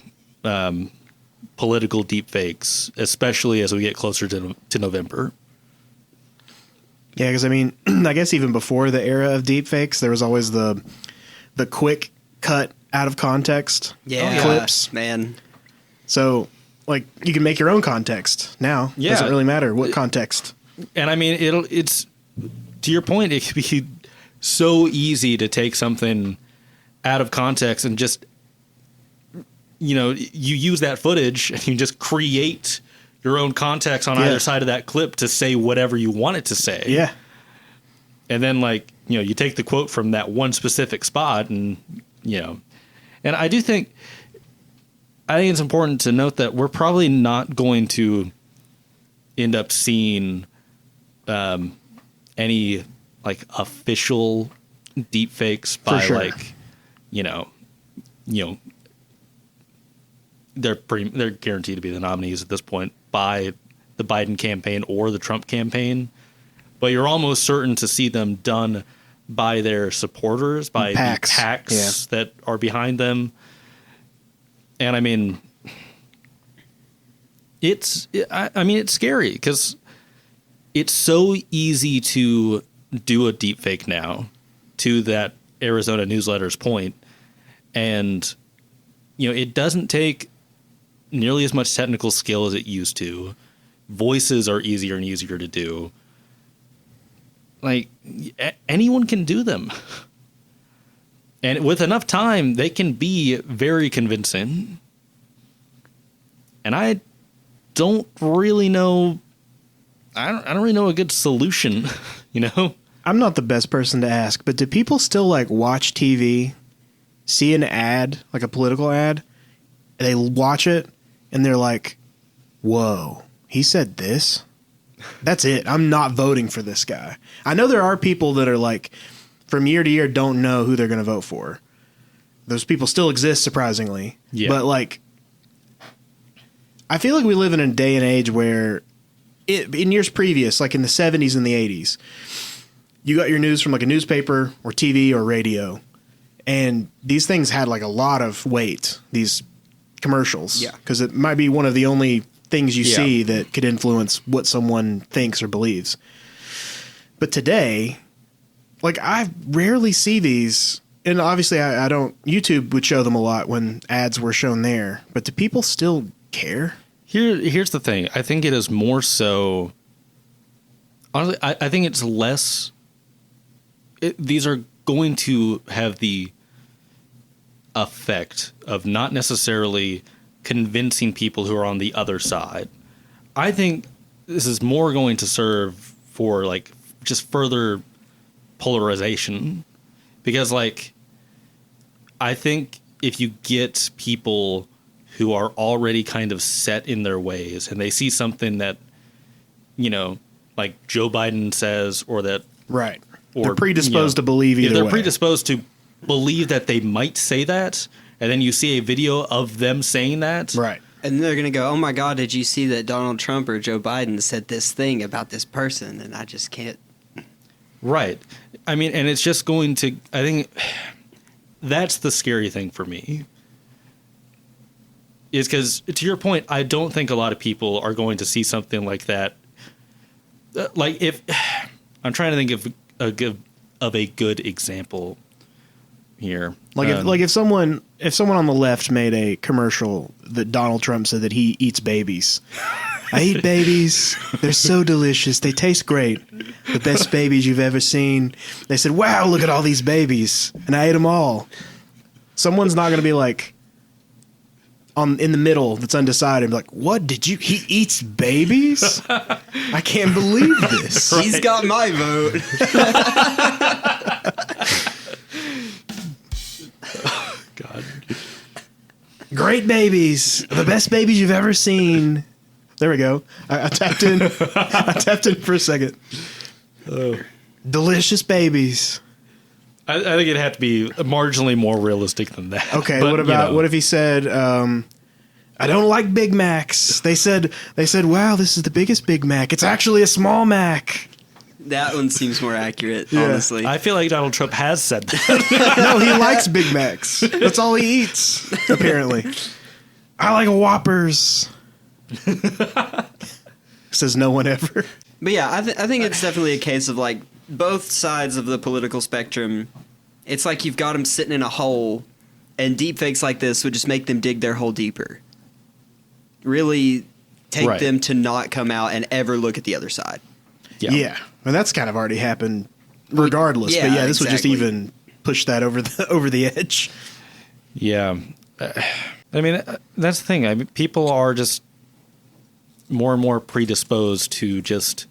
political deepfakes, especially as we get closer to November. Yeah, because I mean, I guess even before the era of deepfakes, there was always the quick cut out of context clips. Man. So, like, you can make your own context now. Yeah. Doesn't really matter what context. And I mean, it's to your point, it could be so easy to take something out of context and just, you use that footage and you just create your own context on either side of that clip to say whatever you want it to say. Yeah. And then, like, you take the quote from that one specific spot and, and I think it's important to note that we're probably not going to end up seeing any like official deepfakes by like, they're guaranteed to be the nominees at this point by the Biden campaign or the Trump campaign, but you're almost certain to see them done by their supporters, by PACs. the PACs that are behind them. And I mean, I mean, it's scary because it's so easy to do a deep fake now, to that Arizona newsletter's point. And, it doesn't take nearly as much technical skill as it used to. Voices are easier and easier to do. Like, anyone can do them. And with enough time, they can be very convincing. And I don't really know. I don't really know a good solution, I'm not the best person to ask, but do people still watch TV, see an ad, like a political ad, and they watch it and they're like, whoa, he said this? That's it. I'm not voting for this guy. I know there are people that are from year to year don't know who they're going to vote for. Those people still exist, surprisingly. Yeah. But I feel like we live in a day and age where in years previous, like in the 70s and the 80s, you got your news from a newspaper or TV or radio. And these things had a lot of weight, these commercials. Yeah. Because it might be one of the only things you see that could influence what someone thinks or believes. But today, I rarely see these. And obviously I don't, YouTube would show them a lot when ads were shown there. But do people still care? Here's the thing. I think it is more so. Honestly, I think it's less. These are going to have the effect of not necessarily convincing people who are on the other side. I think this is more going to serve for just further polarization, because I think if you get people who are already kind of set in their ways and they see something that, Joe Biden says, or that, right. Or, they're predisposed to believe either way. They're predisposed to believe that they might say that, and then you see a video of them saying that. Right. And they're going to go, oh my God, did you see that Donald Trump or Joe Biden said this thing about this person? And I just can't. Right. I mean, and it's just going to, I think that's the scary thing for me. Is because, to your point, I don't think a lot of people are going to see something like that. If I'm trying to think of a good example here. If someone on the left made a commercial that Donald Trump said that he eats babies. I eat babies. They're so delicious. They taste great. The best babies you've ever seen. They said, wow, look at all these babies. And I ate them all. Someone's not going to be in the middle that's undecided, be what did you, he eats babies? I can't believe this. Right. He's got my vote. God. Great babies. The best babies you've ever seen. There we go. I tapped in. I tapped in for a second. Oh. Delicious babies. I think it'd have to be marginally more realistic than that. Okay, but, what if he said, I don't like Big Macs. They said, wow, this is the biggest Big Mac. It's actually a small Mac. That one seems more accurate, Yeah. honestly. I feel like Donald Trump has said that. No, he likes Big Macs. That's all he eats, apparently. I like Whoppers. Says no one ever. But yeah, I think it's definitely a case of both sides of the political spectrum. It's you've got them sitting in a hole, and deepfakes like this would just make them dig their hole deeper. Really take Right. them to not come out and ever look at the other side. Yeah. And that's kind of already happened regardless. Yeah, But yeah, this would just exactly. even push that over the edge. Yeah. I mean, that's the thing. I mean, people are just more and more predisposed to just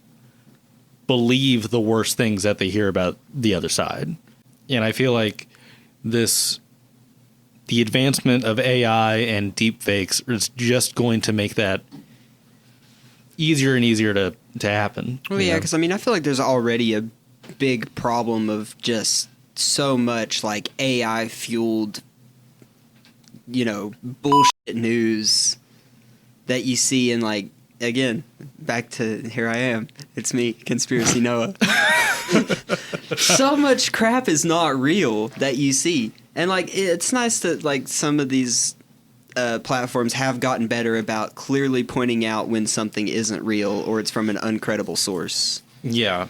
believe the worst things that they hear about the other side. And I feel like the advancement of AI and deepfakes is just going to make that easier and easier to happen. Well, yeah, because I feel like there's already a big problem of just so much AI fueled, bullshit news that you see in again, back to here I am. It's me, Conspiracy Noah. So much crap is not real that you see. And it's nice that some of these platforms have gotten better about clearly pointing out when something isn't real or it's from an uncredible source. Yeah.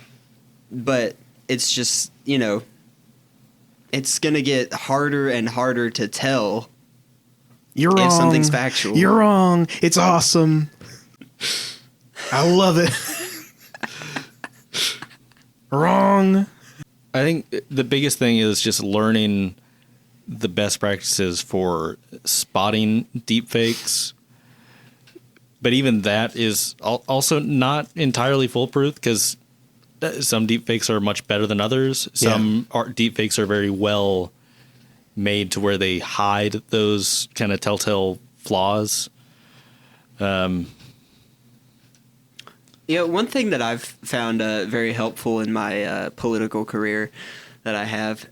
But it's just, it's going to get harder and harder to tell You're wrong. if something's factual. You're wrong. It's awesome. I love it. Wrong. I think the biggest thing is just learning the best practices for spotting deepfakes. But even that is also not entirely foolproof, because some deepfakes are much better than others. Some deepfakes are very well made to where they hide those kind of telltale flaws. One thing that I've found very helpful in my political career that I have,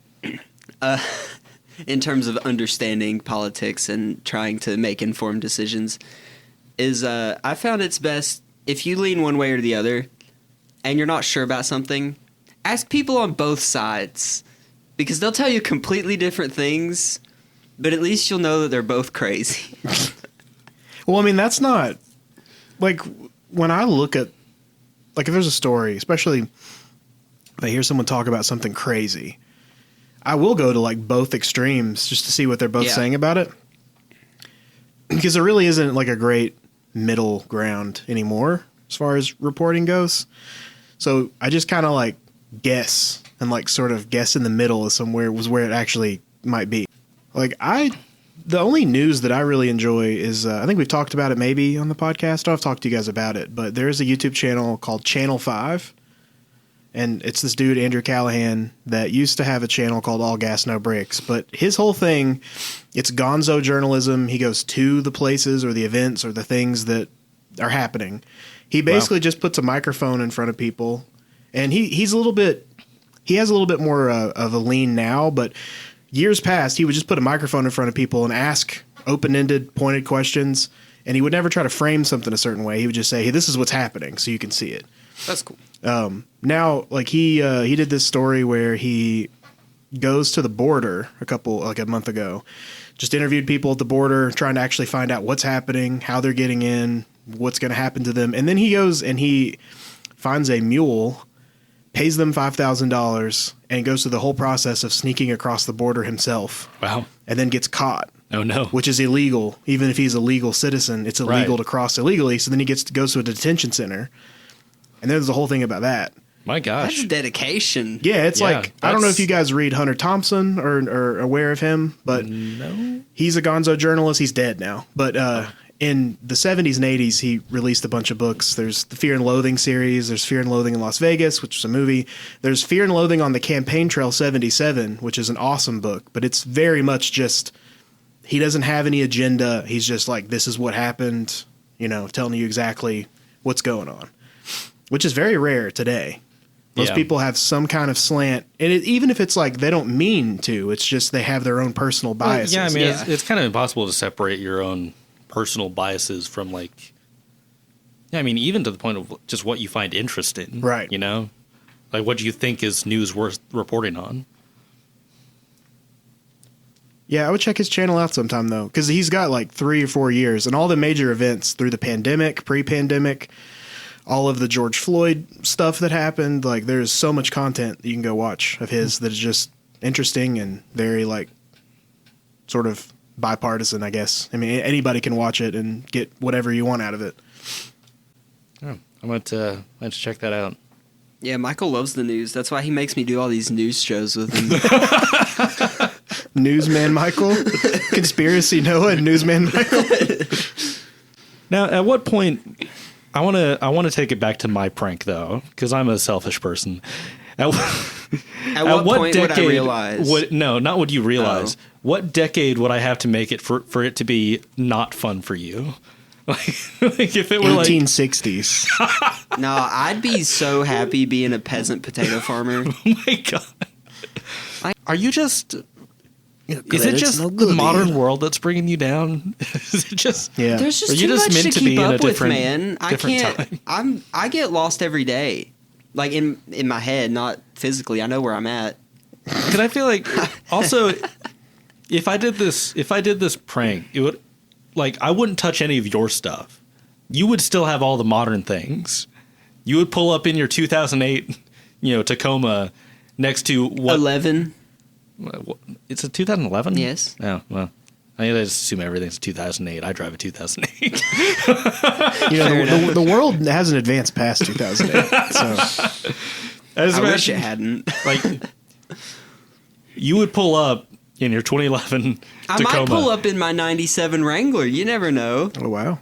in terms of understanding politics and trying to make informed decisions, is I found it's best if you lean one way or the other and you're not sure about something, ask people on both sides, because they'll tell you completely different things, but at least you'll know that they're both crazy. Well, I mean, that's not like when I look at, like, if there's a story, especially if I hear someone talk about something crazy, I will go to like both extremes just to see what they're both saying about it. Because there really isn't like a great middle ground anymore as far as reporting goes. So I just kind of like guess and like sort of guess in the middle of somewhere was where it actually might be. Like the only news that I really enjoy is, I think we've talked about it maybe on the podcast. I've talked to you guys about it, but there's a YouTube channel called Channel 5. And it's this dude, Andrew Callahan, that used to have a channel called All Gas, No Breaks. But his whole thing, it's gonzo journalism. He goes to the places or the events or the things that are happening. He basically just puts a microphone in front of people. And he has a little bit more of a lean now. But years past, he would just put a microphone in front of people and ask open-ended, pointed questions. And he would never try to frame something a certain way. He would just say, hey, this is what's happening, so you can see it. That's cool. Now, like he did this story where he goes to the border a month ago, just interviewed people at the border, trying to actually find out what's happening, how they're getting in, what's going to happen to them. And then he goes and he finds a mule, pays them $5,000, and goes through the whole process of sneaking across the border himself. Wow. And then gets caught. Oh, no. Which is illegal. Even if he's a legal citizen, it's illegal to cross illegally. So then he goes to a detention center. And there's the whole thing about that. My gosh. That's dedication. Yeah, it's like, I don't know if you guys read Hunter Thompson or are aware of him, but no. He's a gonzo journalist. He's dead now. But in the 70s and 80s, he released a bunch of books. There's the Fear and Loathing series. There's Fear and Loathing in Las Vegas, which is a movie. There's Fear and Loathing on the Campaign Trail 77, which is an awesome book. But it's very much just, he doesn't have any agenda. He's just like, this is what happened, telling you exactly what's going on. Which is very rare today. Most people have some kind of slant. And even if it's like they don't mean to, it's just they have their own personal biases. Well, yeah, I mean, it's kind of impossible to separate your own personal biases from even to the point of just what you find interesting. Right. Like what do you think is news worth reporting on? Yeah, I would check his channel out sometime, though, because he's got like 3 or 4 years and all the major events through the pandemic, pre-pandemic, all of the George Floyd stuff that happened. Like, there's so much content that you can go watch of his that is just interesting and very, like, sort of bipartisan, I guess. I mean, anybody can watch it and get whatever you want out of it. Oh, I might to check that out. Yeah, Michael loves the news. That's why he makes me do all these news shows with him. Newsman Michael? Conspiracy Noah and Newsman Michael? Now, at what point... I want to take it back to my prank, though, because I'm a selfish person. At what point would I realize? No, not what you realize. Oh. What decade would I have to make it for it to be not fun for you? Like if it were 1860s. No, I'd be so happy being a peasant potato farmer. Oh my God. Are you just... Is it just the modern world that's bringing you down? Is it just... Yeah. There's just too much to keep up with, man. I can't... I get lost every day. Like, in my head, not physically. I know where I'm at. Because I feel like... Also, if I did this prank, like, I wouldn't touch any of your stuff. You would still have all the modern things. You would pull up in your 2008, Tacoma next to what? 11. It's a 2011? Yes. Oh, well. I just assume everything's 2008. I drive a 2008. The world hasn't advanced past 2008. So I wish it hadn't. Like, you would pull up in your 2011 I Tacoma. might pull up in my 97 Wrangler. You never know. Oh, wow.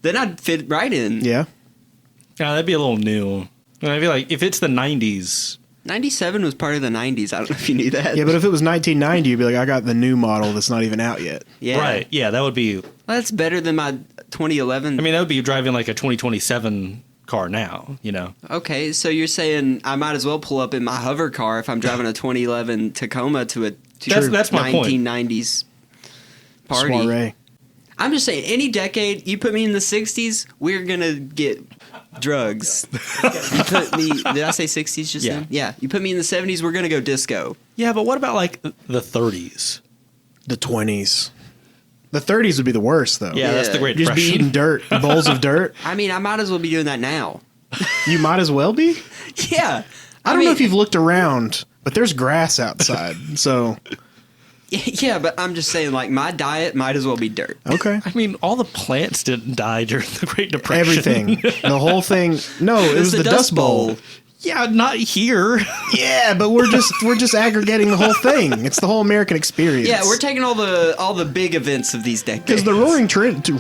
Then I'd fit right in. Yeah. Yeah, that'd be a little new. And I feel like if it's the 90s... 97 was part of the 90s. I don't know if you knew that. Yeah, but if it was 1990, you'd be like, I got the new model that's not even out yet. Yeah. Right, yeah, that would be... Well, that's better than my 2011. I mean, that would be driving like a 2027 car now, Okay, so you're saying I might as well pull up in my hover car if I'm driving a 2011 Tacoma to a That's my point. 1990s party. Soiree. I'm just saying, any decade, you put me in the 60s, we're going to get drugs. You put me, did I say 60s just then? Yeah. You put me in the 70s, we're going to go disco. Yeah, but what about like the 30s? The 20s. The 30s would be the worst, though. Yeah, that's the Great You'd just be Depression. eating dirt, bowls of dirt. I mean, I might as well be doing that now. You might as well be. Yeah. I don't know if you've looked around, but there's grass outside. So, Yeah, but I'm just saying, like, my diet might as well be dirt. okay. I mean, all the plants didn't die during the Great Depression. Everything. The whole thing. No, it was the Dust Bowl. Yeah, not here. Yeah, but we're just aggregating the whole thing. It's the whole American experience. Yeah, we're taking all the big events of these decades. because the Roaring Trenchies,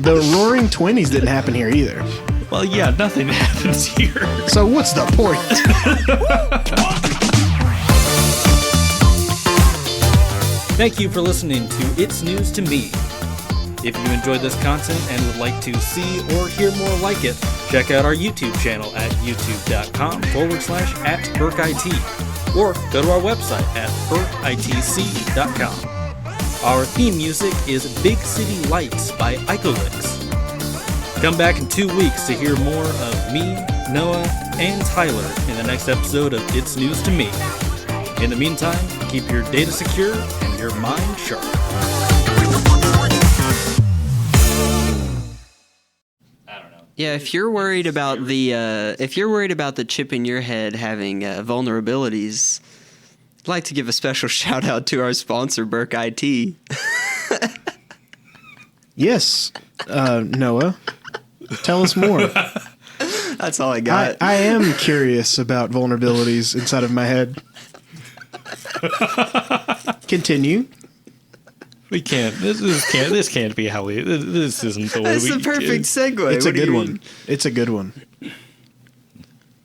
the Roaring Twenties didn't happen here either. Well, yeah, nothing happens here. So what's the point? Thank you for listening to It's News to Me. If you enjoyed this content and would like to see or hear more like it, check out our YouTube channel at youtube.com/@BurkIT or go to our website at burkitc.com. Our theme music is Big City Lights by Icholix. Come back in 2 weeks to hear more of me, Noah, and Tyler in the next episode of It's News to Me. In the meantime, keep your data secure and your mind sharp. Yeah, if you're worried about the chip in your head having vulnerabilities, I'd like to give a special shout out to our sponsor, Burk IT. Yes, Noah. Tell us more. That's all I got. I am curious about vulnerabilities inside of my head. Continue. We can't. This can't be how we. This isn't the way That's we. the perfect segue. It's What a do good you one. mean? It's a good one.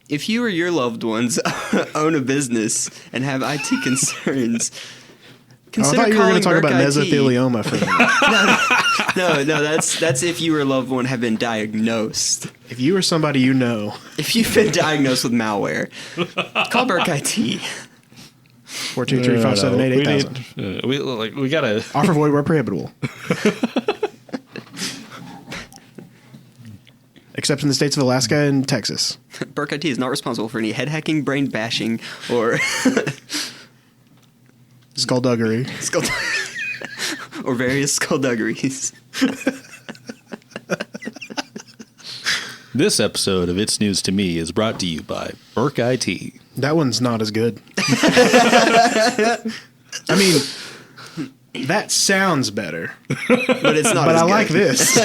If you or your loved ones own a business and have IT concerns, I consider thought you were calling going to talk Burk about IT. mesothelioma for a minute. No, that's if you or a loved one have been diagnosed. If you or somebody you know, If you've been diagnosed with malware, call Burk IT. 423-578-8000. We gotta. Offer void where prohibitable. Except in the states of Alaska and Texas. Burk IT is not responsible for any head hacking, brain bashing, or Skullduggery. or various skullduggeries. This episode of It's News to Me is brought to you by Burk IT. That one's not as good. I mean, that sounds better. But it's not. But as I good. like this.